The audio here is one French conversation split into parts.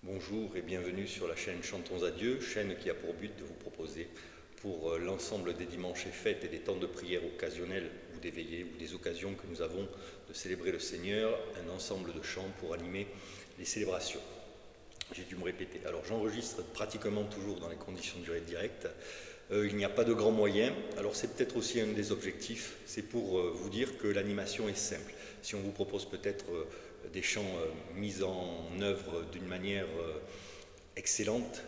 Bonjour et bienvenue sur la chaîne Chantons à Dieu, chaîne qui a pour but de vous proposer pour l'ensemble des dimanches et fêtes et des temps de prière occasionnels ou des veillées ou des occasions que nous avons de célébrer le Seigneur, un ensemble de chants pour animer les célébrations. J'ai dû me répéter. Alors j'enregistre pratiquement toujours dans les conditions de durée directe. Il n'y a pas de grands moyens. Alors c'est peut-être aussi un des objectifs, c'est pour vous dire que l'animation est simple. Si on vous propose peut-être des chants mis en œuvre d'une manière excellente,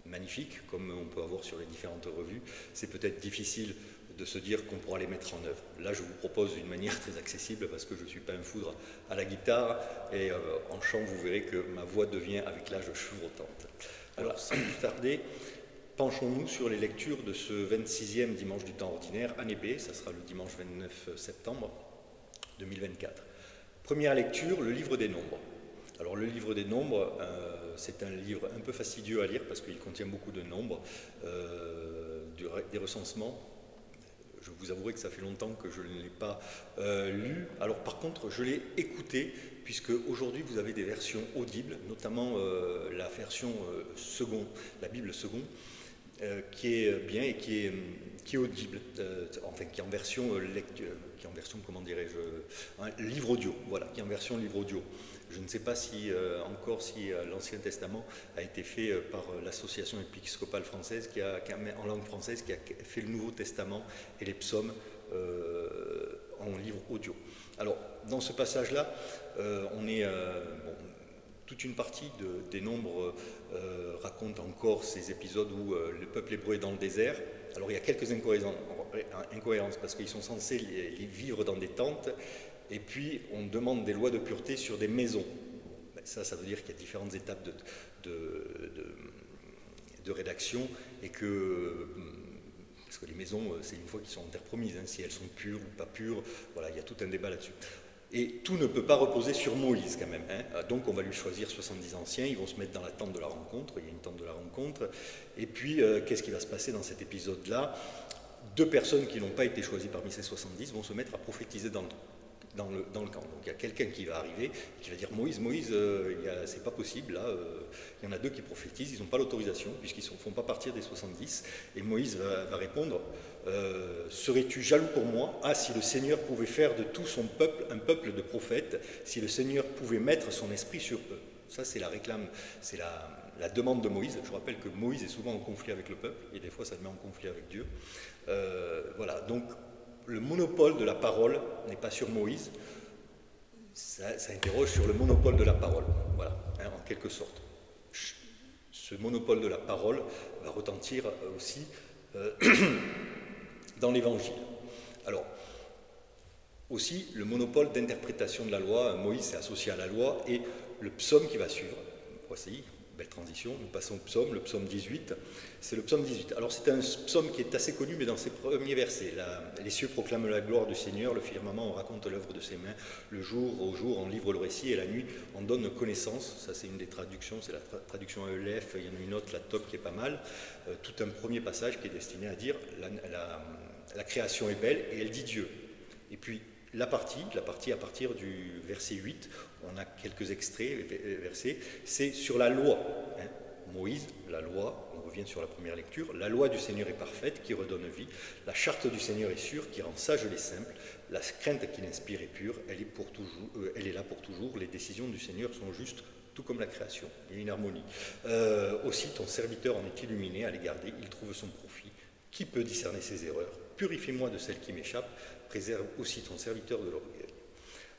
magnifique, comme on peut avoir sur les différentes revues, c'est peut-être difficile de se dire qu'on pourra les mettre en œuvre. Là, je vous propose une manière très accessible parce que je ne suis pas un foudre à la guitare et en chant, vous verrez que ma voix devient avec l'âge chevrotante. Alors, sans plus tarder, penchons-nous sur les lectures de ce 26e dimanche du temps ordinaire, année B, ça sera le dimanche 29 septembre 2024. Première lecture, le livre des Nombres. Alors le livre des Nombres, c'est un livre un peu fastidieux à lire parce qu'il contient beaucoup de nombres, des recensements. Je vous avouerai que ça fait longtemps que je ne l'ai pas lu. Alors par contre, je l'ai écouté puisque aujourd'hui vous avez des versions audibles, notamment la version second, la Bible second, qui est bien et qui est audible, enfin qui est en version comment dirais-je, un livre audio, voilà, qui est en version livre audio. Je ne sais pas si l'Ancien Testament a été fait par l'association épiscopale française en langue française qui a fait le Nouveau Testament et les psaumes en livre audio. Alors dans ce passage-là, toute une partie des Nombres raconte encore ces épisodes où le peuple hébreu est dans le désert. Alors il y a quelques incohérences parce qu'ils sont censés vivre dans des tentes et puis on demande des lois de pureté sur des maisons. Ça veut dire qu'il y a différentes étapes de rédaction et parce que les maisons, c'est une fois qu'ils sont en terre promise, hein, si elles sont pures ou pas pures, voilà, il y a tout un débat là-dessus. Et tout ne peut pas reposer sur Moïse quand même. Hein. Donc on va lui choisir 70 anciens, ils vont se mettre dans la tente de la rencontre, il y a une tente de la rencontre. Et puis qu'est-ce qui va se passer dans cet épisode-là? Deux personnes qui n'ont pas été choisies parmi ces 70 vont se mettre à prophétiser dans le camp. Donc il y a quelqu'un qui va arriver, qui va dire Moïse, c'est pas possible, là, il y en a deux qui prophétisent, ils n'ont pas l'autorisation, puisqu'ils ne font pas partir des 70. Et Moïse va répondre serais-tu jaloux pour moi? Ah, si le Seigneur pouvait faire de tout son peuple un peuple de prophètes, si le Seigneur pouvait mettre son esprit sur eux. Ça, c'est la réclame, c'est la demande de Moïse. Je rappelle que Moïse est souvent en conflit avec le peuple, et des fois ça le met en conflit avec Dieu. Voilà, donc le monopole de la parole n'est pas sur Moïse, ça interroge sur le monopole de la parole, voilà, hein, en quelque sorte. Ce monopole de la parole va retentir aussi dans l'Évangile. Alors, aussi, le monopole d'interprétation de la loi, Moïse est associé à la loi, et le psaume qui va suivre, voici, belle transition, nous passons au le psaume 18, c'est le psaume 18. Alors c'est un psaume qui est assez connu, mais dans ses premiers versets, les cieux proclament la gloire du Seigneur, le firmament raconte l'œuvre de ses mains, le jour au jour on livre le récit, et la nuit on donne connaissance. Ça c'est une des traductions, c'est la traduction à ELF, il y en a une autre, la top, qui est pas mal, tout un premier passage qui est destiné à dire la création est belle, et elle dit Dieu. Et puis la partie à partir du verset 8, on a quelques extraits, versets, c'est sur la loi. Hein. Moïse, la loi, on revient sur la première lecture, la loi du Seigneur est parfaite, qui redonne vie, la charte du Seigneur est sûre, qui rend sages les simples, la crainte qu'il inspire est pure, elle est là pour toujours, les décisions du Seigneur sont justes, tout comme la création, il y a une harmonie. Aussi, ton serviteur en est illuminé, à les garder, il trouve son profit. Qui peut discerner ses erreurs? Purifie-moi de celles qui m'échappent, préserve aussi ton serviteur de l'orgueil.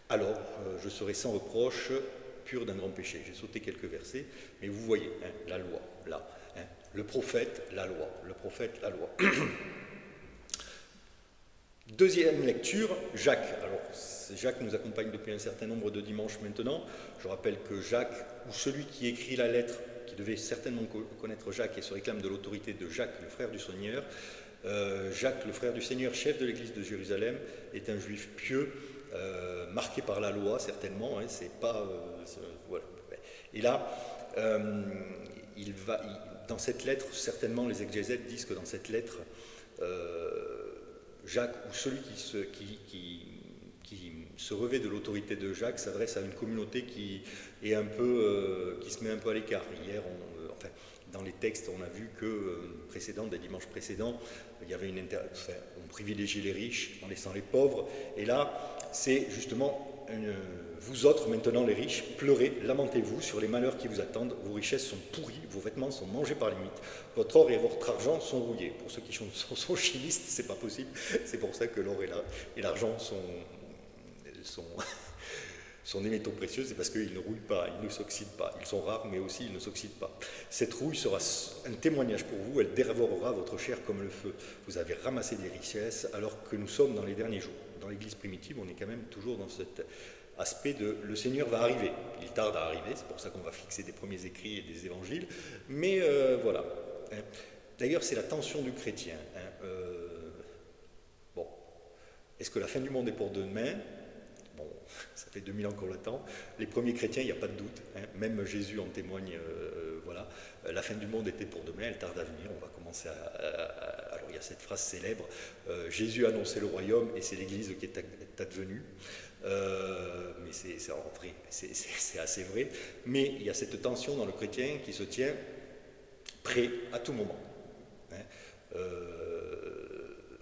Alors, je serai sans reproche, pur d'un grand péché. J'ai sauté quelques versets, mais vous voyez, hein, la loi, là. Hein, le prophète, la loi. Le prophète, la loi. Deuxième lecture, Jacques. Alors, Jacques nous accompagne depuis un certain nombre de dimanches maintenant. Je rappelle que Jacques, ou celui qui écrit la lettre, qui devait certainement connaître Jacques et se réclame de l'autorité de Jacques, le frère du Seigneur, Jacques, le frère du Seigneur, chef de l'église de Jérusalem, est un juif pieux, marqué par la loi certainement, hein, c'est pas voilà. Et là dans cette lettre, certainement les exégètes disent que dans cette lettre Jacques, ou celui qui se revêt de l'autorité de Jacques s'adresse à une communauté qui est un peu, qui se met un peu à l'écart. Hier, enfin, dans les textes, on a vu que des dimanches précédents, il y avait on privilégiait les riches en laissant les pauvres. Et là, c'est justement vous autres, maintenant les riches, pleurez, lamentez-vous sur les malheurs qui vous attendent. Vos richesses sont pourries, vos vêtements sont mangés par les mites. Votre or et votre argent sont rouillés. Pour ceux qui sont chimistes, c'est pas possible. C'est pour ça que l'or et l'argent sont des métaux précieux, c'est parce qu'ils ne rouillent pas, ils ne s'oxydent pas. Ils sont rares, mais aussi ils ne s'oxydent pas. Cette rouille sera un témoignage pour vous, elle dévorera votre chair comme le feu. Vous avez ramassé des richesses alors que nous sommes dans les derniers jours. Dans l'Église primitive, on est quand même toujours dans cet aspect de le Seigneur va arriver. Il tarde à arriver, c'est pour ça qu'on va fixer des premiers écrits et des évangiles. Mais voilà. D'ailleurs, c'est la tension du chrétien. Bon, est-ce que la fin du monde est pour demain ? Bon, ça fait 2000 ans qu'on l'attend. Les premiers chrétiens, il n'y a pas de doute. Même Jésus en témoigne. Voilà. La fin du monde était pour demain, elle tarde à venir. On va commencer alors il y a cette phrase célèbre. Jésus a annoncé le royaume et c'est l'Église qui est advenue. Mais c'est assez vrai. Mais il y a cette tension dans le chrétien qui se tient prêt à tout moment.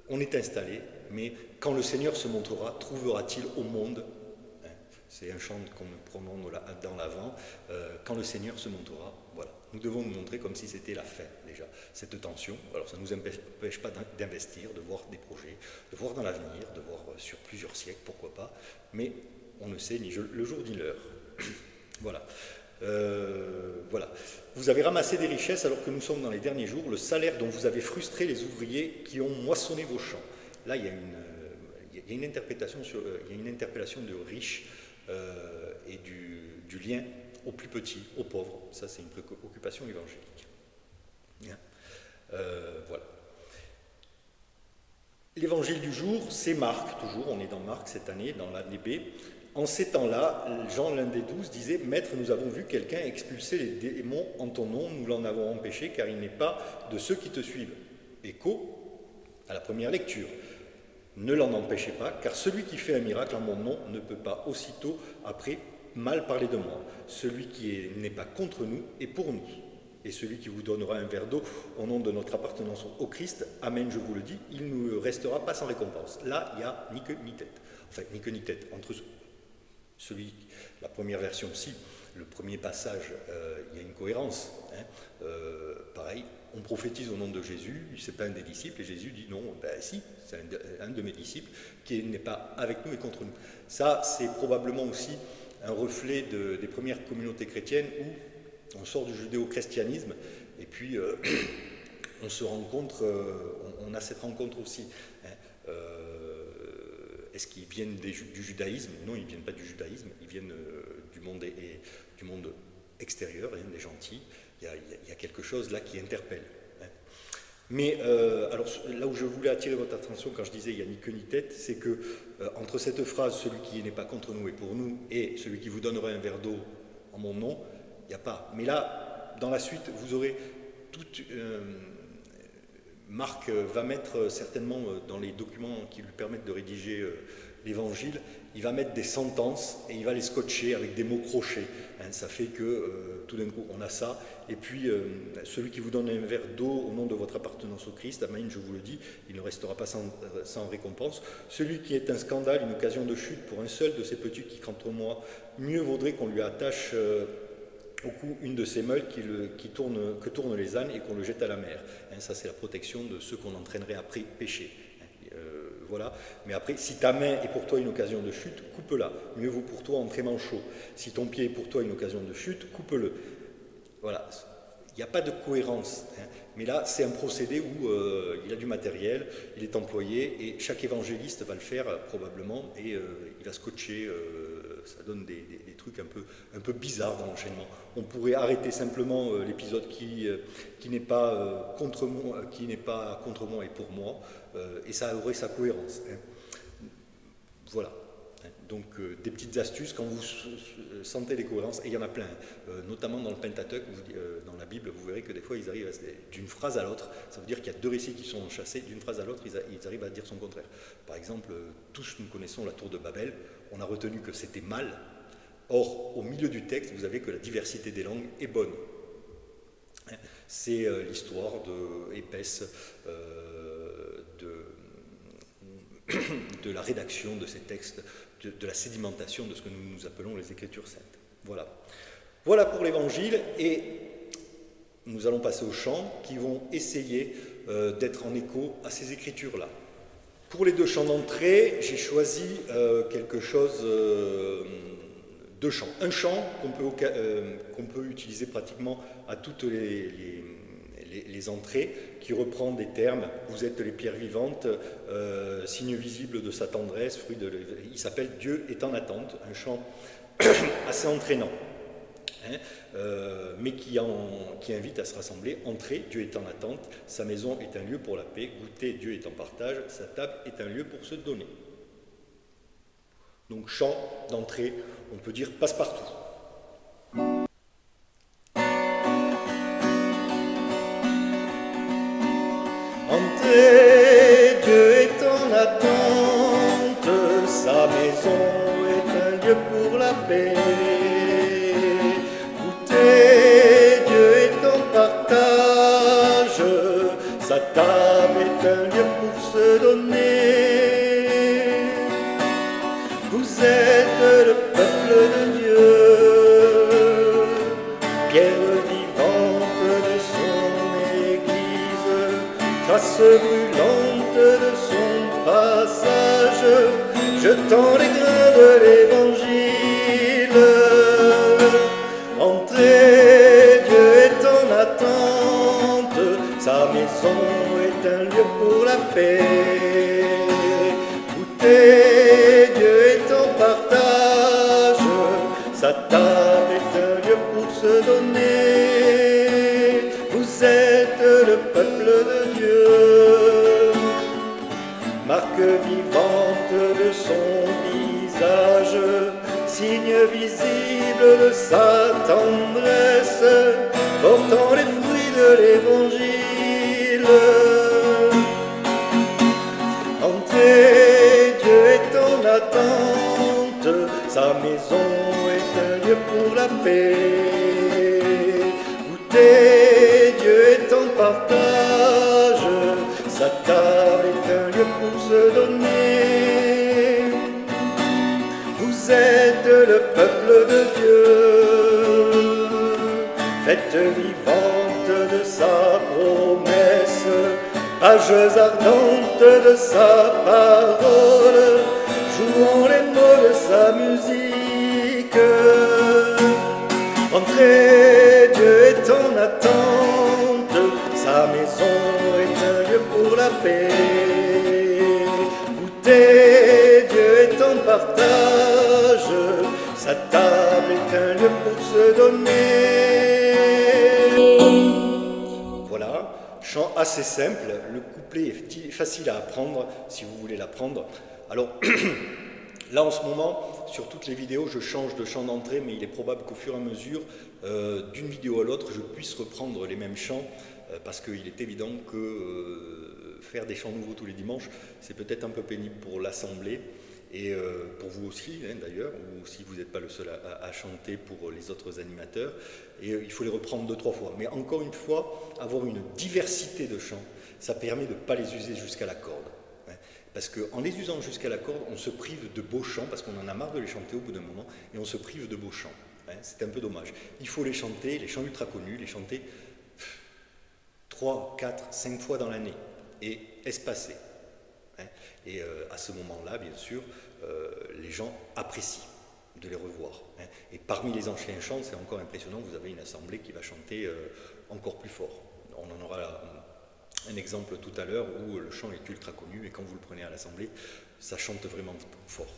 On est installé, mais quand le Seigneur se montrera, trouvera-t-il au monde, c'est un chant qu'on prononce dans l'avant, quand le Seigneur se montrera, voilà. Nous devons nous montrer comme si c'était la fin déjà, cette tension. Alors ça ne nous empêche pas d'investir, de voir des projets, de voir dans l'avenir, de voir sur plusieurs siècles, pourquoi pas, mais on ne sait ni le jour ni l'heure. Voilà. Voilà. Vous avez ramassé des richesses alors que nous sommes dans les derniers jours, le salaire dont vous avez frustré les ouvriers qui ont moissonné vos champs. Là, il y a une interpellation de riches et du lien aux plus petits, aux pauvres. Ça, c'est une préoccupation évangélique. Voilà. L'évangile du jour, c'est Marc, toujours, on est dans Marc cette année, dans l'année B. En ces temps-là, Jean, l'un des 12, disait « Maître, nous avons vu quelqu'un expulser les démons en ton nom, nous l'en avons empêché, car il n'est pas de ceux qui te suivent. » Écho à la première lecture. Ne l'en empêchez pas, car celui qui fait un miracle en mon nom ne peut pas aussitôt après mal parler de moi. Celui qui n'est pas contre nous est pour nous. Et celui qui vous donnera un verre d'eau au nom de notre appartenance au Christ, amen, je vous le dis, il ne restera pas sans récompense. Là, il n'y a ni queue ni tête. Enfin, ni queue ni tête. Entre la première version, si, le premier passage, il y a une cohérence. Pareil, on prophétise au nom de Jésus, ce n'est pas un des disciples, et Jésus dit non, ben si, c'est un de mes disciples qui n'est pas avec nous et contre nous. Ça, c'est probablement aussi un reflet des premières communautés chrétiennes où on sort du judéo-christianisme et puis on se rencontre, on a cette rencontre aussi. Est-ce qu'ils viennent du judaïsme? Non, ils ne viennent pas du judaïsme, ils viennent du monde extérieur, des gentils. Il y a quelque chose là qui interpelle. Mais alors là où je voulais attirer votre attention quand je disais il n'y a ni queue ni tête, c'est que entre cette phrase, celui qui n'est pas contre nous est pour nous, et celui qui vous donnera un verre d'eau en mon nom, il n'y a pas. Mais là, dans la suite, vous aurez toute... Marc va mettre certainement dans les documents qui lui permettent de rédiger l'évangile, il va mettre des sentences et il va les scotcher avec des mots crochés. Ça fait que tout d'un coup on a ça. Et puis celui qui vous donne un verre d'eau au nom de votre appartenance au Christ, amen, je vous le dis, il ne restera pas sans récompense. Celui qui est un scandale, une occasion de chute pour un seul de ces petits qui contre moi, mieux vaudrait qu'on lui attache au cou une de ces meules que tournent les ânes et qu'on le jette à la mer. Ça, c'est la protection de ceux qu'on entraînerait après pécher. Voilà. Mais après, si ta main est pour toi une occasion de chute, coupe-la. Mieux vaut pour toi entrer manchot. Si ton pied est pour toi une occasion de chute, coupe-le. Voilà. Il n'y a pas de cohérence. Mais là, c'est un procédé où il y a du matériel, il est employé, et chaque évangéliste va le faire probablement, et il va scotcher. Ça donne des trucs un peu bizarres dans l'enchaînement. On pourrait arrêter simplement l'épisode qui n'est pas contre moi, et pour moi, et ça aurait sa cohérence. Voilà. Donc des petites astuces quand vous sentez les cohérences, et il y en a plein, notamment dans le Pentateuque, dans la Bible, vous verrez que des fois ils arrivent d'une phrase à l'autre, ça veut dire qu'il y a deux récits qui sont chassés, d'une phrase à l'autre ils arrivent à dire son contraire. Par exemple, tous nous connaissons la tour de Babel, on a retenu que c'était mal, or au milieu du texte vous avez que la diversité des langues est bonne. C'est l'histoire épaisse de la rédaction de ces textes, de la sédimentation de ce que nous appelons les Écritures saintes. Voilà. Voilà pour l'Évangile, et nous allons passer aux chants qui vont essayer d'être en écho à ces Écritures-là. Pour les deux chants d'entrée, j'ai choisi quelque chose, deux chants. Un chant qu'on peut utiliser pratiquement à toutes les entrées, qui reprend des termes, vous êtes les pierres vivantes, signe visible de sa tendresse, il s'appelle Dieu est en attente, un chant assez entraînant, mais qui invite à se rassembler. Entrez, Dieu est en attente, sa maison est un lieu pour la paix, goûtez, Dieu est en partage, sa table est un lieu pour se donner. Donc chant d'entrée, on peut dire passe-partout. Entrez, Dieu est en attente, sa maison est un lieu pour la paix. Goûtez, Dieu est en partage, sa table est un lieu pour se donner. Vous êtes le peuple de Dieu, pierre vivante de son Église, trace brûlante de son passage, jetant les grains de l'Évangile. Entrez, Dieu est en attente, sa maison est un lieu pour la paix. Goûtez, Dieu est en partage, sa table est un lieu pour se donner. Vous êtes le peuple de Dieu, marque vivante de son visage, signe visible de sa tendresse, portant les fruits de l'Évangile. Entrez, Dieu est en attente, sa maison est un lieu pour la paix. Goûtez, Dieu est en partage, sa table est un lieu pour se donner. Vous êtes le peuple de Dieu, fête vivante de sa promesse, pages ardentes de sa parole, jouant les mots de sa musique. Entrez, Dieu est en attente, sa maison est un lieu pour la paix. Goûtez, Dieu est en partage, sa table est un lieu pour se donner. Voilà, chant assez simple, le couplet est facile à apprendre si vous voulez l'apprendre. Alors, là en ce moment, sur toutes les vidéos, je change de chant d'entrée, mais il est probable qu'au fur et à mesure, d'une vidéo à l'autre, je puisse reprendre les mêmes chants, parce qu'il est évident que faire des chants nouveaux tous les dimanches, c'est peut-être un peu pénible pour l'assemblée, et pour vous aussi d'ailleurs, ou si vous n'êtes pas le seul à chanter pour les autres animateurs, et il faut les reprendre 2-3 fois. Mais encore une fois, avoir une diversité de chants, ça permet de ne pas les user jusqu'à la corde. Parce qu'en les usant jusqu'à la corde, on se prive de beaux chants, parce qu'on en a marre de les chanter au bout d'un moment, et on se prive de beaux chants. C'est un peu dommage. Il faut les chanter, les chants ultra connus, les chanter 3, 4, 5 fois dans l'année, et espacés. Et à ce moment-là, bien sûr, les gens apprécient de les revoir. Et parmi les anciens chants, c'est encore impressionnant, vous avez une assemblée qui va chanter encore plus fort. On en aura un exemple tout à l'heure où le chant est ultra connu et quand vous le prenez à l'assemblée, ça chante vraiment fort.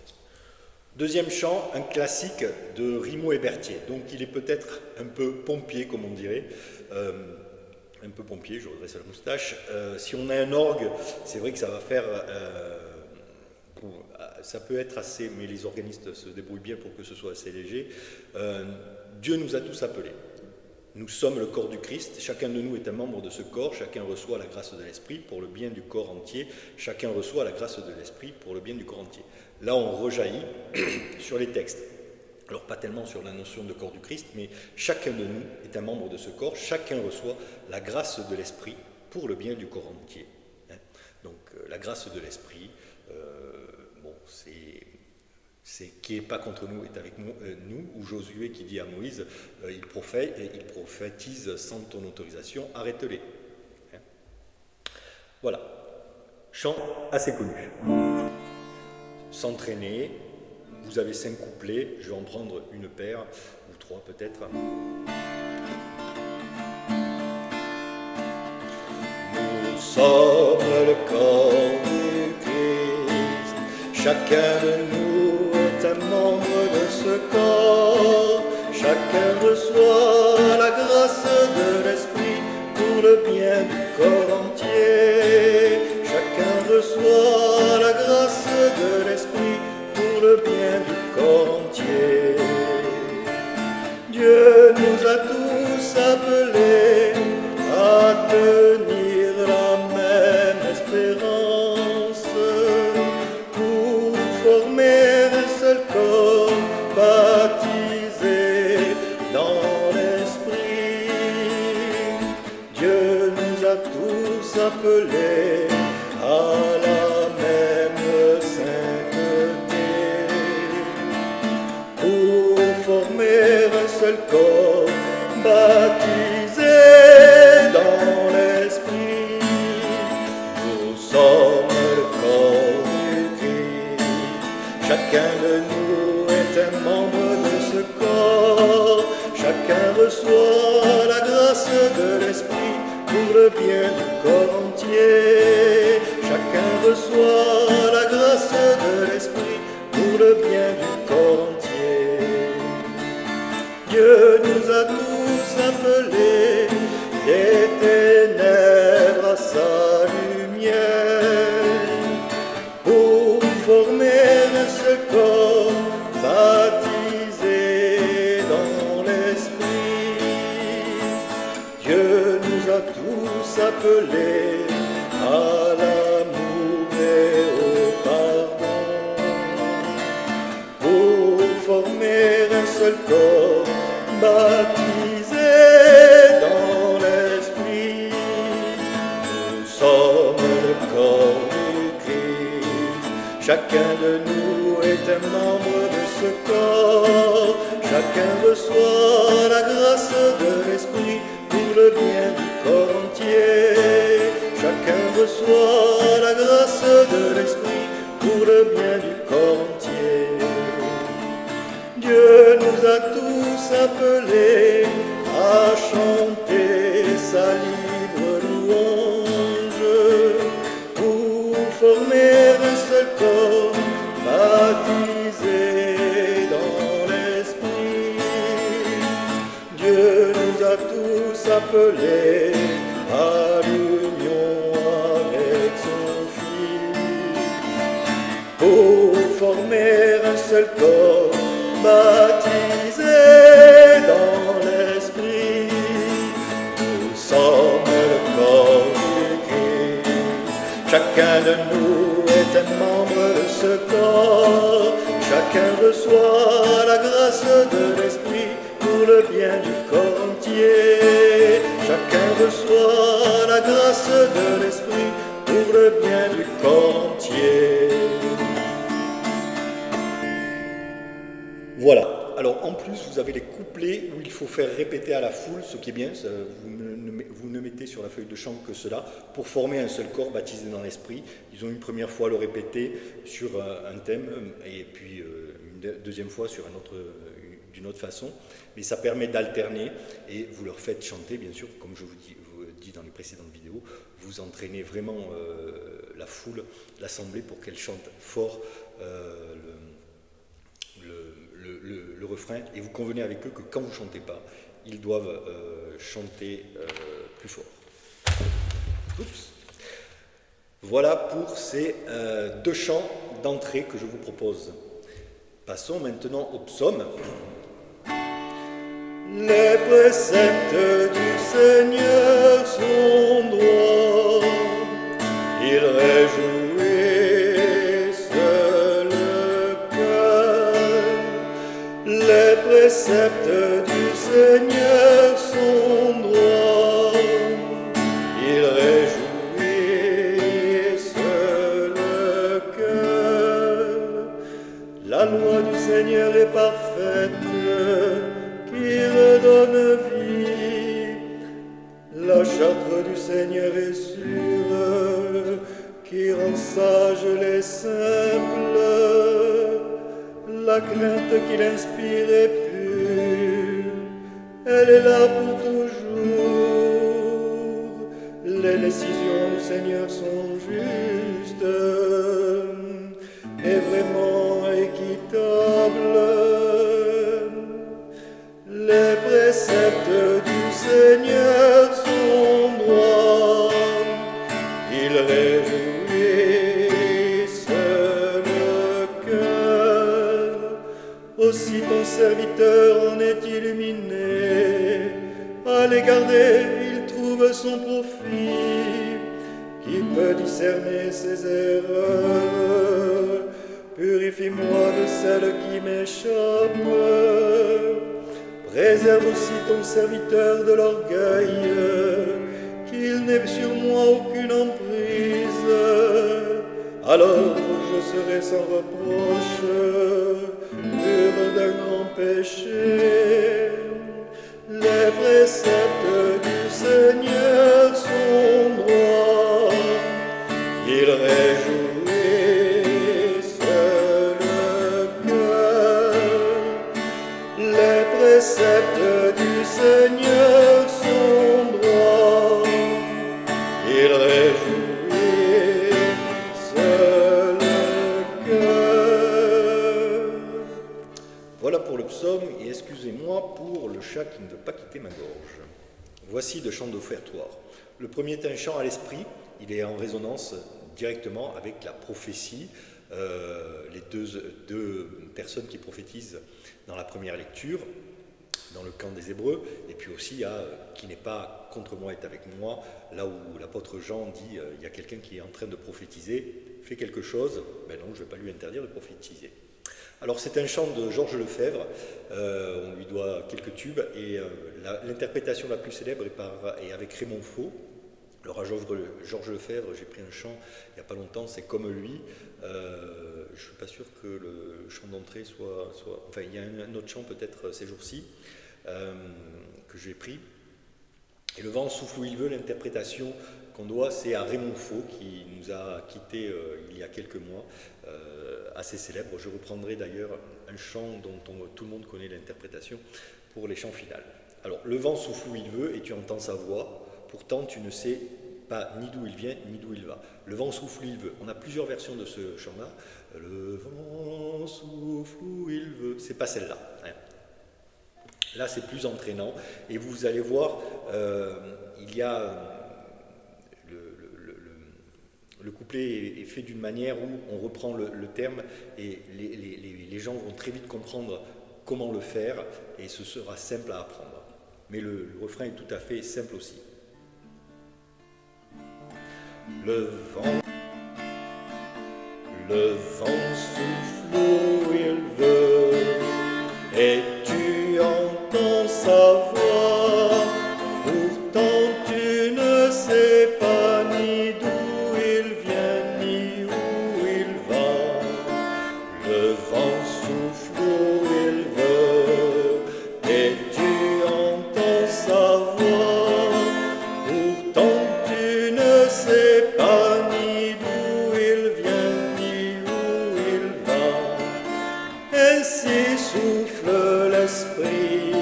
Deuxième chant, un classique de Rimo et Berthier. Donc il est peut-être un peu pompier, comme on dirait. Un peu pompier, je redresse la moustache. Si on a un orgue, c'est vrai que ça va faire... ça peut être assez, mais les organistes se débrouillent bien pour que ce soit assez léger. Dieu nous a tous appelés. Nous sommes le corps du Christ, chacun de nous est un membre de ce corps, chacun reçoit la grâce de l'Esprit pour le bien du corps entier, chacun reçoit la grâce de l'Esprit pour le bien du corps entier. Là, on rejaillit sur les textes. Alors, pas tellement sur la notion de corps du Christ, mais chacun de nous est un membre de ce corps, chacun reçoit la grâce de l'Esprit pour le bien du corps entier. Donc, la grâce de l'Esprit, c'est qui n'est pas contre nous est avec nous, ou Josué qui dit à Moïse, il prophétise sans ton autorisation, arrête-les. Voilà, chant assez connu. S'entraîner, vous avez 5 couplets, je vais en prendre une paire, ou 3 peut-être. Nous sommes le corps du Christ, chacun de nous est un membre de ce corps, chacun reçoit la grâce de l'Esprit pour le bien du corps entier, chacun reçoit la grâce de l'Esprit pour le bien du corps entier. Dieu nous a tous appelés à tenir la même espérance pour former un seul corps baptisé dans l'Esprit. Dieu nous a tous appelés à la même sainteté pour former un seul corps baptisé dans l'Esprit. Nous sommes le corps du Christ, chacun de nous est un membre de ce corps, chacun reçoit la grâce de l'Esprit pour le bien du corps entier, chacun reçoit la grâce de l'Esprit pour le bien du corps entier. Dieu nous a tous appelés des ténèbres à sa lumière pour former un seul corps baptisé dans l'Esprit. Dieu nous a tous appelés à l'amour et au pardon pour former un seul corps baptisé dans l'Esprit. Nous sommes le corps du Christ, chacun de nous est un membre de ce corps, chacun reçoit la grâce de l'Esprit pour le bien du corps entier, chacun reçoit la grâce de l'Esprit pour le bien du corps entier. Dieu nous a tous appelés à chanter sa libre louange pour former un seul corps baptisé dans l'Esprit. Dieu nous a tous appelés à l'union avec son Fils pour former un seul corps baptisé dans l'Esprit. Nous sommes le corps du Christ, chacun de nous est un membre de ce corps, chacun reçoit la grâce de l'Esprit pour le bien du corps entier, chacun reçoit la grâce de l'Esprit pour le bien du corps entier. Voilà, alors en plus vous avez les couplets où il faut faire répéter à la foule, ce qui est bien, vous ne mettez sur la feuille de chant que cela, pour former un seul corps baptisé dans l'Esprit. Ils ont une première fois à le répéter sur un thème, et puis une deuxième fois sur d'une autre façon, mais ça permet d'alterner, et vous leur faites chanter, bien sûr, comme je vous dis dans les précédentes vidéos, vous entraînez vraiment la foule, l'assemblée, pour qu'elle chante fort le refrain, et vous convenez avec eux que quand vous ne chantez pas, ils doivent chanter plus fort. Oups. Voilà pour ces deux chants d'entrée que je vous propose. Passons maintenant au psaume. Les préceptes du Seigneur sont droits, ils réjouissent le cœur. Les préceptes du Seigneur sont droits, ils réjouissent le cœur. La loi du Seigneur est parfaite, qui redonne vie. La charte du Seigneur est sûre, qui rend sages les simples. La crainte qu'il inspire est pure, elle est là pour toujours. Les décisions du Seigneur sont justes et vraiment équitables. Les préceptes du Seigneur sont droits, ils réjouissent le cœur. Aussi ton serviteur en est illuminé, à les garder il trouve son profit. Qui peut discerner ses erreurs? Purifie-moi de celles qui m'échappent. Préserve aussi ton serviteur de l'orgueil, qu'il n'ait sur moi aucune emprise. Alors je serai sans reproche, pur d'un grand péché. Les préceptes du Seigneur sont droits, ils réjouissent le cœur. Les préceptes du Seigneur sont droits, ils réjouissent le cœur. Voilà pour le psaume, et excusez-moi pour le chat qui ne veut pas quitter ma gorge. Voici deux chants d'offertoire. Le premier est un chant à l'esprit, il est en résonance directement avec la prophétie. Les deux personnes qui prophétisent dans la première lecture, dans le camp des Hébreux, et puis aussi qui n'est pas contre moi est avec moi, là où l'apôtre Jean dit il y a quelqu'un qui est en train de prophétiser, fait quelque chose, ben non, je ne vais pas lui interdire de prophétiser. Alors c'est un chant de Georges Lefebvre, on lui doit quelques tubes, et l'interprétation la plus célèbre est avec Raymond Faux. Alors à Georges Lefebvre, j'ai pris un chant il n'y a pas longtemps, c'est Comme lui. Je ne suis pas sûr que le chant d'entrée soit... Enfin, il y a un autre chant peut-être ces jours-ci que j'ai pris. Et le vent souffle où il veut, l'interprétation qu'on doit, c'est à Raymond Faux qui nous a quittés il y a quelques mois, assez célèbre. Je reprendrai d'ailleurs un chant dont tout le monde connaît l'interprétation pour les chants finales. Alors, le vent souffle où il veut et tu entends sa voix. Pourtant, tu ne sais pas ni d'où il vient, ni d'où il va. Le vent souffle où il veut. On a plusieurs versions de ce chant-là. Le vent souffle où il veut. C'est pas celle-là. Hein. Là, c'est plus entraînant. Et vous allez voir, il y a... Le couplet est fait d'une manière où on reprend le terme et les gens vont très vite comprendre comment le faire et ce sera simple à apprendre. Mais le refrain est tout à fait simple aussi. Le vent souffle où il veut et tu entends sa voix, pourtant tu ne sais pas ni d'où il vient ni où il va. Le vent souffle où il veut et tu entends sa voix, pourtant tu ne sais pas ni d'où il vient ni où il va. Ainsi souffle l'esprit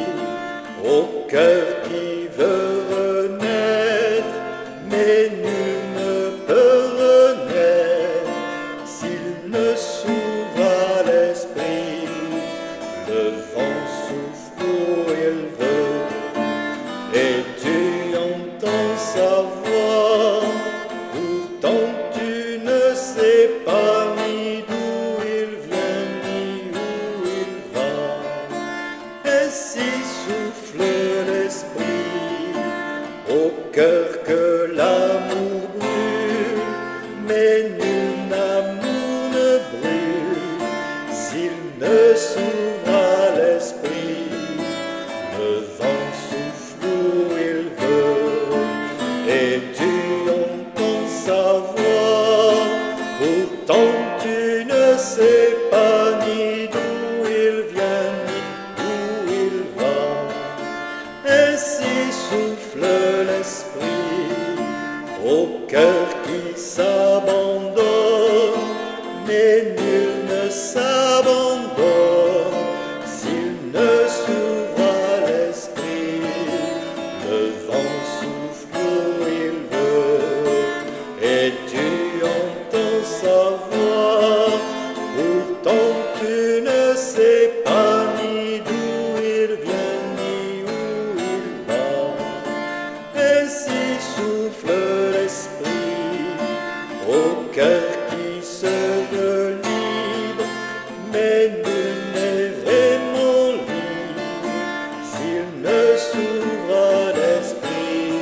au cœur qui veut renaître, mais nul ne peut renaître s'il ne s'ouvre à l'esprit. Le vent souffle où il veut et tu entends sa voix, pourtant tu au cœur que l'amour brûle, mais nul amour ne brûle s'il ne s'ouvre à l'esprit. Le vent souffle où il veut et tu entends sa voix, pourtant tu ne sais pas ni d'où il vient ni où il va. Ainsi souffle l'esprit au cœur qui s'abandonne, mais nul ne s'abandonne s'il ne s'ouvre à l'esprit. Le vent souffle où il veut et tu entends sa voix, pourtant tu ne sais pas ni d'où il vient ni où il va. Ainsi souffle l'esprit au cœur qui se veut libre, mais nul n'est vraiment libre s'il ne s'ouvre à l'esprit.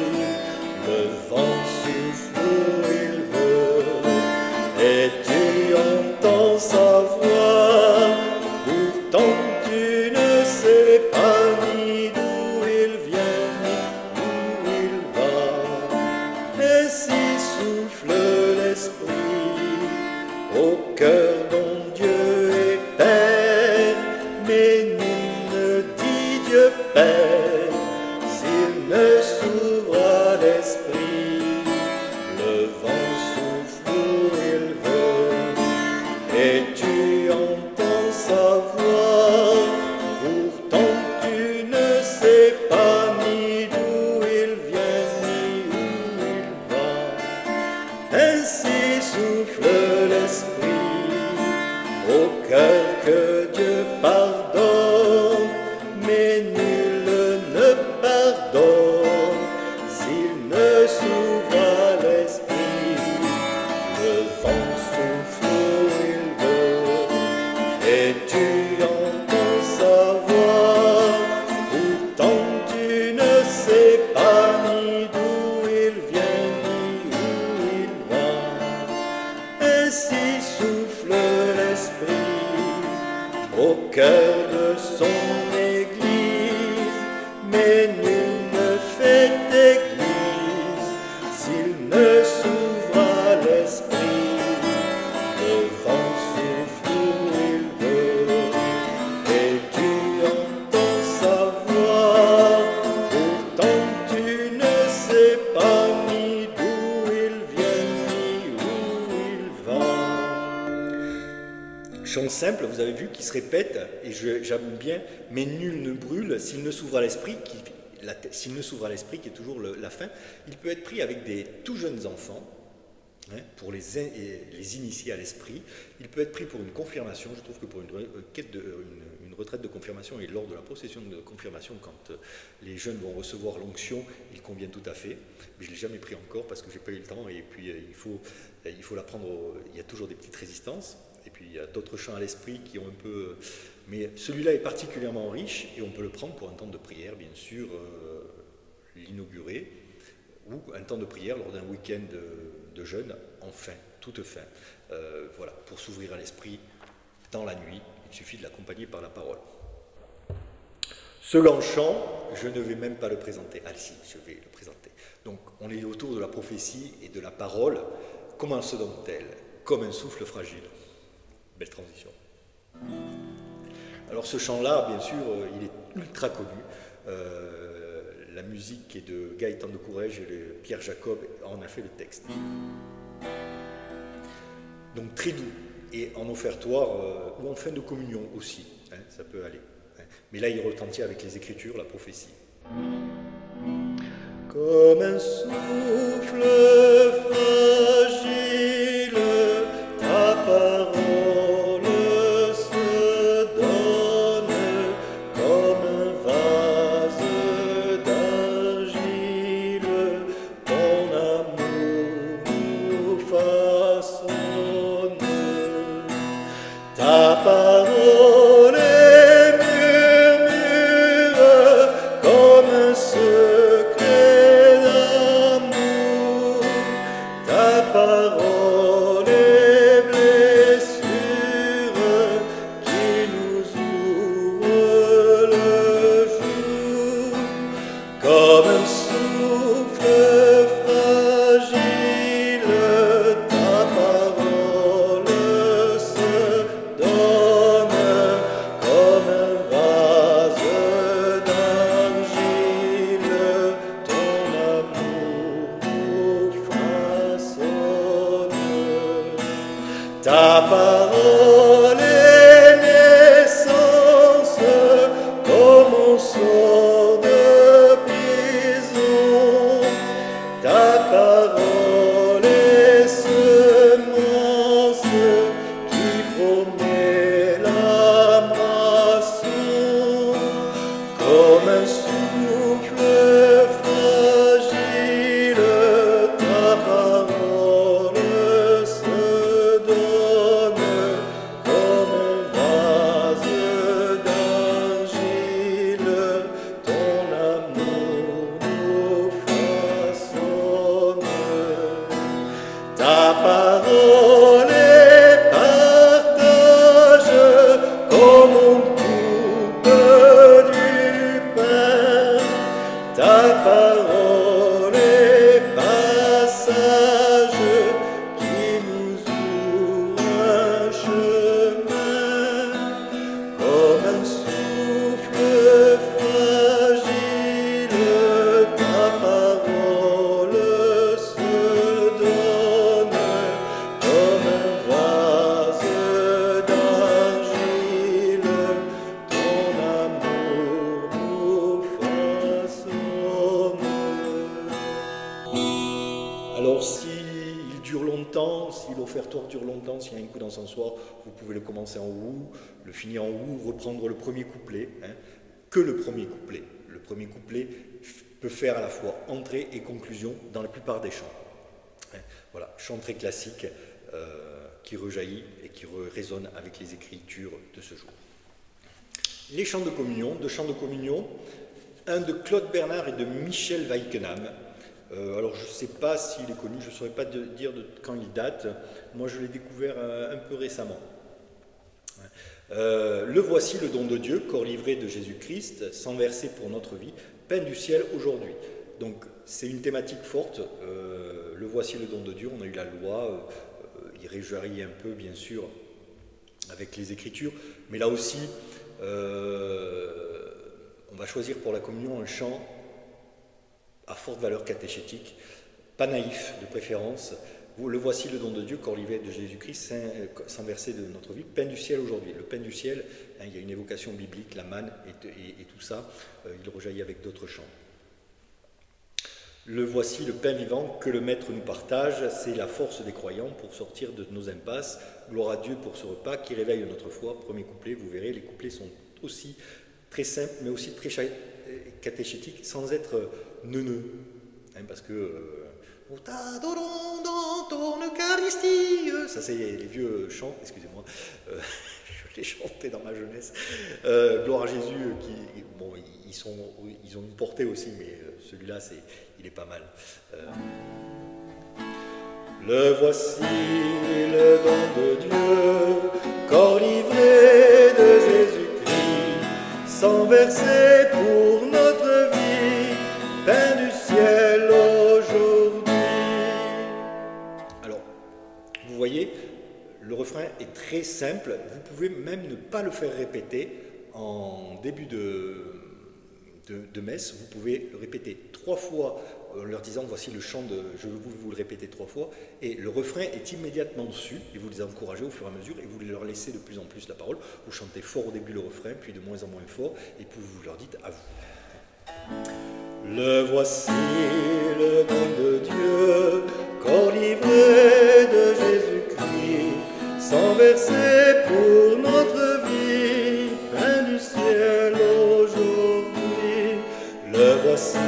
Le vent souffle où il veut et tu entends sa voix, pourtant tu ne sais pas ni d'où il vient ni où il va. Ainsi souffle l'esprit au cœur dont Dieu est Père, mais nul ne dit Dieu Père s'il ne s'ouvre à l'esprit. Le vent souffle où il veut et tu entends sa voix, pourtant tu ne sais pas ni d'où il vient ni où il va. Ainsi souffle l'esprit au cœur que Dieu pardonne, mais nul ne pardonne s'il ne s'ouvre à l'esprit. Le vent souffle où il veut et tu entends sa voix, pourtant tu ne sais pas ni d'où il vient ni où il va. Ainsi souffle l'esprit au cœur de son Église, mais nul ne fait Église s'il ne s'ouvre à l'esprit. Le vent souffle où il veut et tu entends sa voix, pourtant tu ne sais pas ni d'où il vient ni où il va. Chant simple, vous avez vu, qui se répète, et j'aime bien, mais nul ne brûle s'il ne s'ouvre à l'esprit, s'il ne s'ouvre à l'esprit, qui est toujours la fin. Il peut être pris avec des tout jeunes enfants, hein, pour les initier à l'esprit. Il peut être pris pour une confirmation. Je trouve que pour une retraite de confirmation et lors de la procession de confirmation, quand les jeunes vont recevoir l'onction, il convient tout à fait. Mais je ne l'ai jamais pris encore parce que je n'ai pas eu le temps, et puis il faut l'apprendre. Il y a toujours des petites résistances. Et puis il y a d'autres chants à l'esprit qui ont un peu... Mais celui-là est particulièrement riche et on peut le prendre pour un temps de prière, bien sûr, l'inaugurer, ou un temps de prière lors d'un week-end de jeûne, enfin, toute fin. Voilà, pour s'ouvrir à l'esprit dans la nuit, il suffit de l'accompagner par la parole. Second chant, je ne vais même pas le présenter. Ah si, je vais le présenter. Donc on est autour de la prophétie et de la parole. Comment se donne-t-elle? Comme un souffle fragile. Belle transition. Alors ce chant-là, bien sûr, il est ultra connu. La musique est de Gaëtan de Courrèges et Pierre Jacob en a fait le texte. Donc très doux, et en offertoire ou en fin de communion aussi, hein, ça peut aller. Hein. Mais là, il retentit avec les Écritures, la prophétie. Comme un souffle fragile, ta parole se donne, comme un vase d'argile, ton amour nous façonne. Ta parole est murmure comme un secret. Ta parole est naissance, comme on sort de prison. Ta parole est semence qui promet la moisson, comme un souffle fragile. Ta parole se donne comme un vase d'argile. Ton amour nous façonne. Ta parole est partage, comme on coupe du pain. Ta parole est passage qui nous ouvre un chemin, comme un souffle fragile. Ta parole se donne comme un vase d'argile. Ton amour nous façonne. Alors s'il dure longtemps, si l'offertoire dure longtemps, s'il y a un coup d'encensoir, vous pouvez le commencer en ou, le finir en ou, reprendre le premier couplet, que le premier couplet. Le premier couplet peut faire à la fois entrée et conclusion dans la plupart des chants. Voilà, chant très classique qui rejaillit et qui résonne avec les écritures de ce jour. Les chants de communion, deux chants de communion, un de Claude Bernard et de Michel Weichenam. Alors je ne sais pas s'il est connu, je ne saurais pas dire de quand il date. Moi je l'ai découvert un peu récemment. Le voici le don de Dieu, corps livré de Jésus-Christ, sans verser pour notre vie, pain du ciel aujourd'hui. Donc c'est une thématique forte. Le voici le don de Dieu, on a eu la loi, il réjaillit un peu bien sûr avec les Écritures, mais là aussi on va choisir pour la communion un chant à forte valeur catéchétique, pas naïf de préférence. Le voici le don de Dieu, corps livré de Jésus-Christ, sans verser de notre vie, pain du ciel aujourd'hui. Le pain du ciel, il y a une évocation biblique, la manne et tout ça, il rejaillit avec d'autres chants. Le voici le pain vivant que le Maître nous partage, c'est la force des croyants pour sortir de nos impasses. Gloire à Dieu pour ce repas qui réveille notre foi. Premier couplet, vous verrez, les couplets sont aussi très simples, mais aussi très catéchétiques, sans être neuneux, parce que nous t'adorons dans ton Eucharistie. Ça, c'est les vieux chants, excusez-moi, je les chantais dans ma jeunesse. Gloire à Jésus, bon, ils ont une portée aussi, mais celui-là, il est pas mal. Le voici, le don de Dieu, corps livré de Jésus-Christ, sans verser pour notre vie, pain du ciel aujourd'hui. Alors, vous voyez, le refrain est très simple. Vous pouvez même ne pas le faire répéter en début de messe. Vous pouvez le répéter 3 fois en leur disant voici le chant de je veux vous le répéter 3 fois, et le refrain est immédiatement dessus, et vous les encouragez au fur et à mesure, et vous leur laissez de plus en plus la parole. Vous chantez fort au début le refrain, puis de moins en moins fort, et puis vous leur dites à vous. Le voici le don de Dieu, corps livré de Jésus-Christ, sans verser pour notre vie, pain du ciel aujourd'hui. Le voici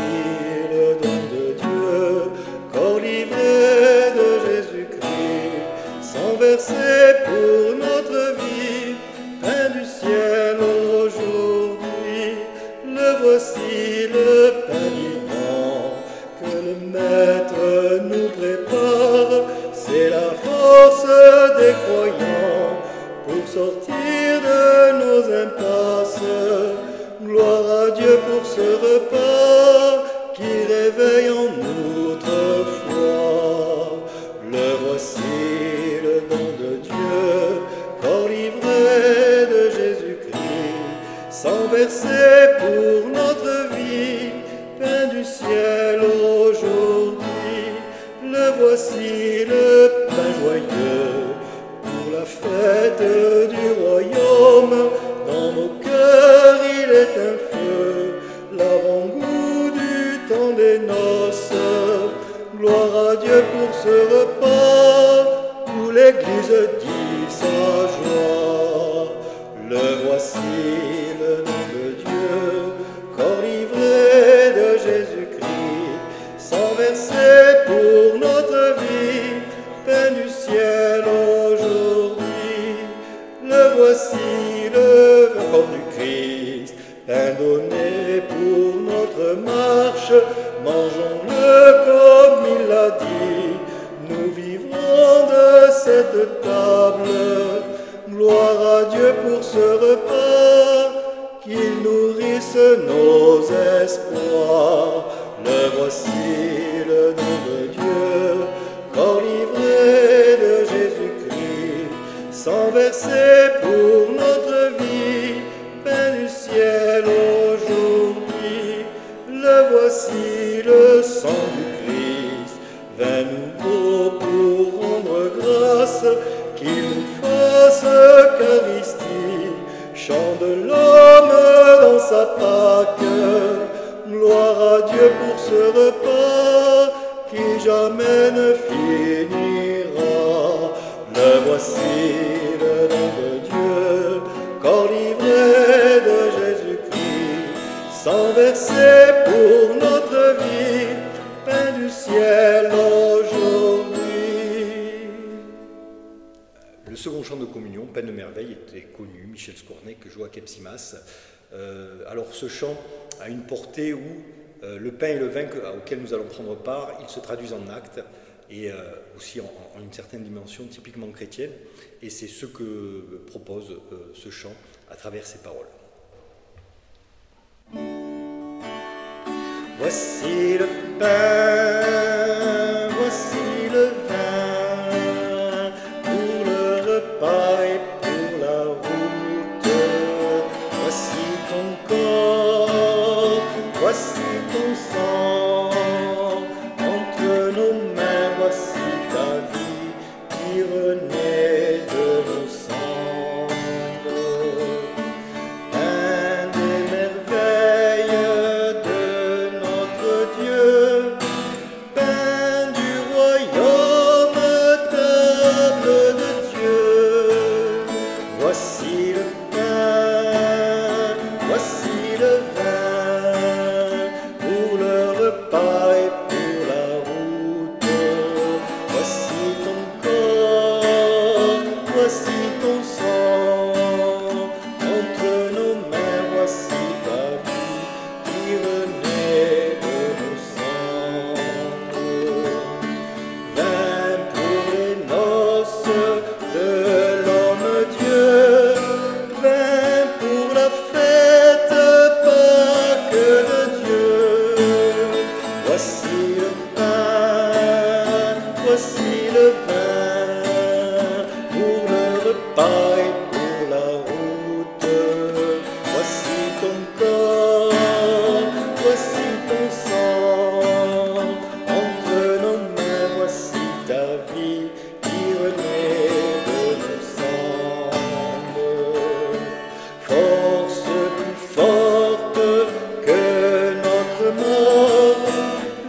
le don de Dieu, corps livré de Jésus-Christ, sans verser pour notre vie, pain du ciel aujourd'hui. Le voici le pain vivant que le Maître nous prépare, c'est la force des croyants pour sortir de nos impasses. Gloire à Dieu pour ce repas qui réveille en notre foi. Le voici le don de Dieu, corps livré de Jésus-Christ, sans verser pour notre vie, pain du ciel aujourd'hui. Le voici le pain joyeux pour fête du royaume, dans nos cœurs il est un feu, l'avant-goût du temps des noces. Gloire à Dieu pour ce repas, où l'Église dit sa joie. Le voici, le nom de Dieu, corps livré de Jésus-Christ, sang versé pour notre vie, pain du ciel aujourd'hui. Le voici, le corps du Christ, pain donné pour notre marche, mangeons-le comme il l'a dit, nous vivrons de cette table. Gloire à Dieu pour ce repas, qu'il nourrisse nos espoirs. Le voici, le nom de Dieu, corps livré de Jésus-Christ, sang versé pour notre vie, pain du ciel aujourd'hui. Le voici, le sang du Christ, vin nouveau pour rendre grâce, qu'il nous fasse Eucharistie, chant de l'homme dans sa Pâque. Gloire à Dieu pour ce repas qui jamais ne finira. Le voici, le nom de Dieu, corps livré de Jésus-Christ, sang versé pour notre vie, pain du ciel aujourd'hui. Le second chant de communion, Peine de merveille, était connu, Michel Scornet, que joue à Kepsimas. Alors ce chant a une portée où le pain et le vin auxquels nous allons prendre part, ils se traduisent en actes et aussi en une certaine dimension typiquement chrétienne. Et c'est ce que propose ce chant à travers ses paroles. Voici le pain, voici le vin, pour le repas et pour la route. Voici ton corps, voici ton sang, entre nos mains, voici ta vie qui renaît de nos cendres. Un des merveilles de notre Dieu, pain du royaume, table de Dieu. Voici le pain, voici le vin, pour le repas et pour la route. Voici ton corps, voici ton sang, entre nos mains, voici ta vie qui renaît de nos cendres. Vin pour les noces de l'homme-Dieu, vin pour la fête, Pâques de Dieu. Voici le pain, voici le vin, pour le repas et pour la route. Voici ton corps, voici ton sang, entre nos mains, voici ta vie qui renaît de nos cendres. Force plus forte que notre mort,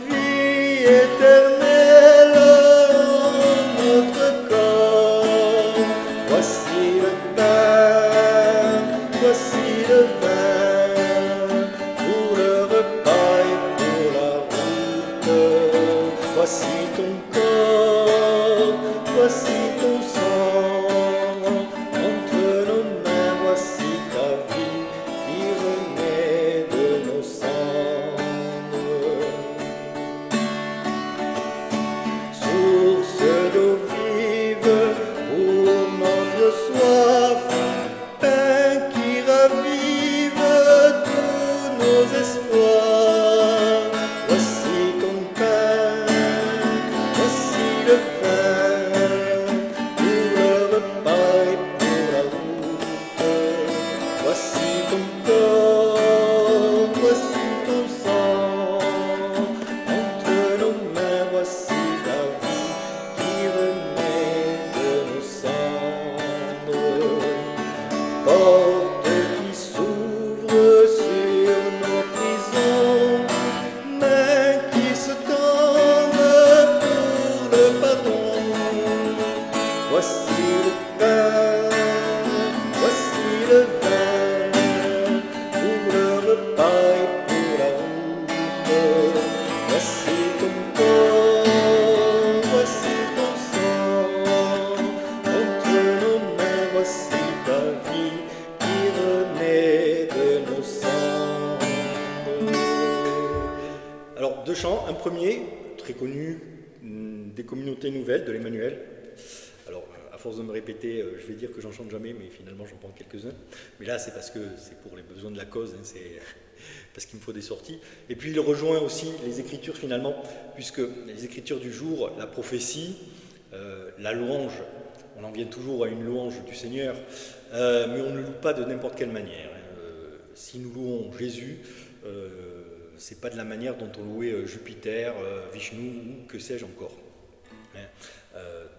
vie éternelle en notre corps. Voici le pain, voici le vin, pour le repas et pour la route. Voici ton corps, voici ton sang, entre nos mains, voici ta vie qui renaît de nos cendres. Source d'eau vive pour notre soif, pain qui ravive tous nos espoirs. Voici ton pain, voici le vin, premier, très connu, des communautés nouvelles de l'Emmanuel. Alors, à force de me répéter, je vais dire que j'en chante jamais, mais finalement j'en prends quelques-uns. Mais là, c'est parce que c'est pour les besoins de la cause, hein, c'est parce qu'il me faut des sorties. Et puis il rejoint aussi les Écritures finalement, puisque les Écritures du jour, la prophétie, la louange, on en vient toujours à une louange du Seigneur, mais on ne loue pas de n'importe quelle manière. Si nous louons Jésus, c'est pas de la manière dont on louait Jupiter, Vishnu ou que sais-je encore.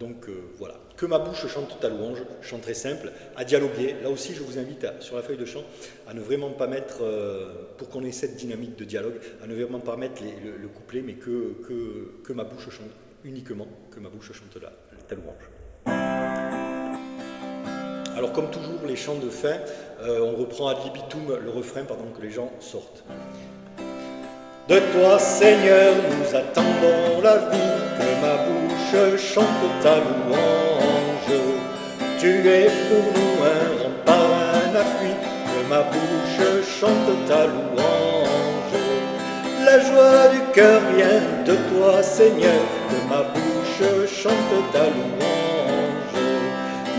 Donc voilà, que ma bouche chante ta louange, chant très simple, à dialoguer. Là aussi, je vous invite sur la feuille de chant à ne vraiment pas mettre, pour qu'on ait cette dynamique de dialogue, à ne vraiment pas mettre le couplet, mais que ma bouche chante uniquement, que ma bouche chante ta louange. Alors comme toujours, les chants de fin, on reprend ad libitum le refrain pendant que les gens sortent. De toi, Seigneur, nous attendons la vie, que ma bouche chante ta louange. Tu es pour nous un rempart, un appui, que ma bouche chante ta louange. La joie du cœur vient de toi, Seigneur, que ma bouche chante ta louange.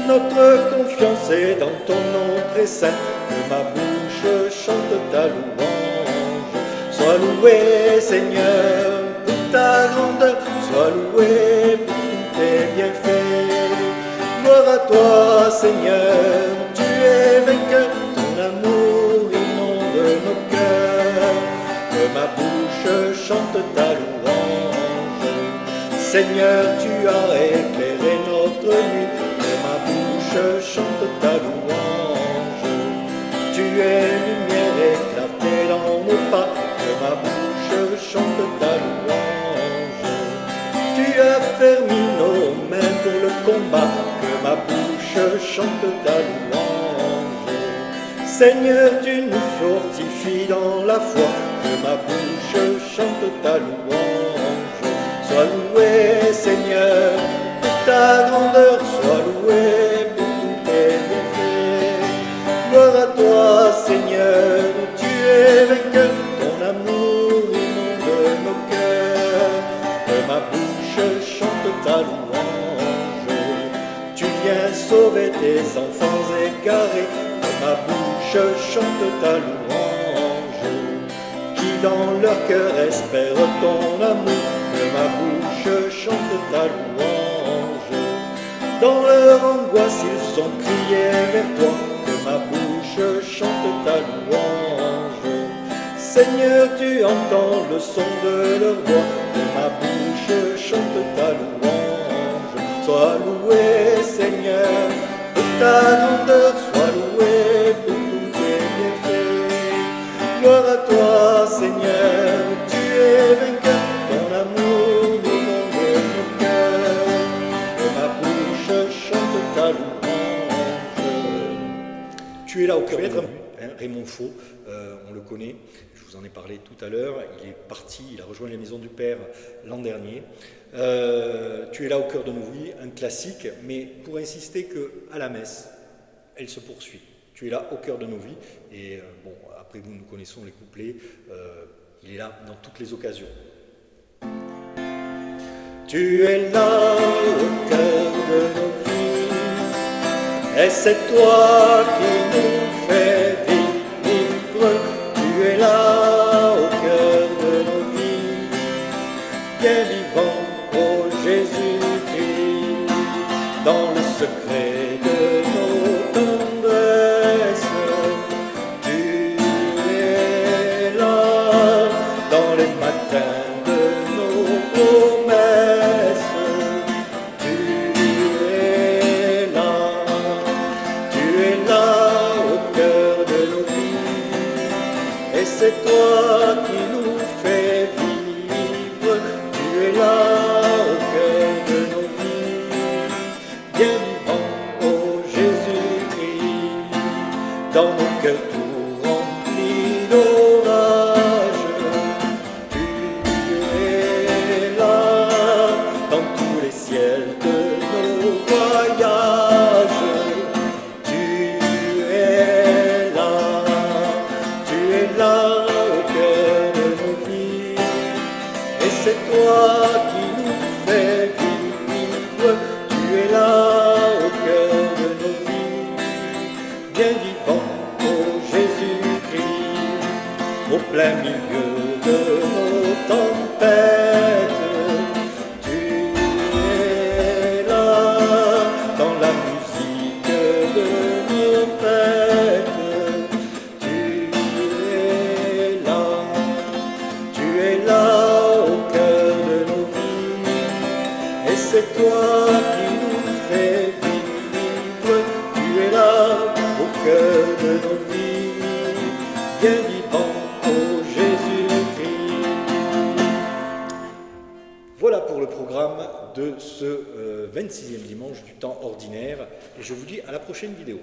Notre confiance est dans ton nom très saint, que ma bouche chante ta louange. Sois loué, Seigneur, pour ta grandeur, sois loué pour tous tes bienfaits. Gloire à toi, Seigneur, tu es vainqueur, ton amour inonde nos cœurs. Que ma bouche chante ta louange. Seigneur, tu as éclairé notre nuit, que ma bouche chante ta louange. Tu es lumière éclatée dans nos pas, que ma bouche chante ta louange. Tu as fermé nos mains pour le combat, que ma bouche chante ta louange. Seigneur, tu nous fortifies dans la foi, que ma bouche chante ta louange. Sois loué, Seigneur, pour ta grandeur, sois loué pour tous tes bienfaits. Gloire à toi, Seigneur, tu es vainqueur, ton amour inonde nos cœurs. Que ma bouche chante ta louange. Tu viens sauver tes enfants égarés, que ma bouche chante ta louange. Qui dans leur cœur espère ton amour, que ma bouche chante ta louange. Dans leur angoisse ils ont crié vers toi, que ma bouche chante ta louange. Seigneur, tu entends le son de leur voix, que ma bouche chante ta louange. Sois loué, Seigneur, pour ta grandeur, sois loué pour tous tes bienfaits. Gloire à toi, Seigneur, tu es vainqueur, ton amour inonde nos cœurs. Que ma bouche chante ta louange. Tu es là au cœur de nous, hein, Raymond Faux, on le connaît. Je vous en ai parlé tout à l'heure, il est parti, il a rejoint les Maisons du Père l'an dernier. Tu es là au cœur de nos vies, un classique, mais pour insister qu'à la messe, elle se poursuit. Tu es là au cœur de nos vies, et bon, après nous connaissons les couplets, il est là dans toutes les occasions. Tu es là au cœur de nos vies, et c'est toi qui nous fais vivre. Tu es là au cœur de nos vies, bien vivant, ô Jésus-Christ, dans le secret de nos tendresses. Tu es là dans les matins de nos promesses. Tu es là au cœur de nos vies, et c'est toi qui nous fais vivre. Tu es là au cœur de nos vies, bien vivant. toi qui nous fais vivre, tu es là au cœur de nos vies, bien vivant, ô Jésus-Christ, au plein milieu de nos tempêtes, tu es là dans la musique de nos fêtes, tu es là au cœur de nos vies, et c'est toi qui nous fais vivre, tu es là au cœur de nos vies, bien vivant, ô Jésus-Christ. Voilà pour le programme de ce 26e dimanche du temps ordinaire, et je vous dis à la prochaine vidéo.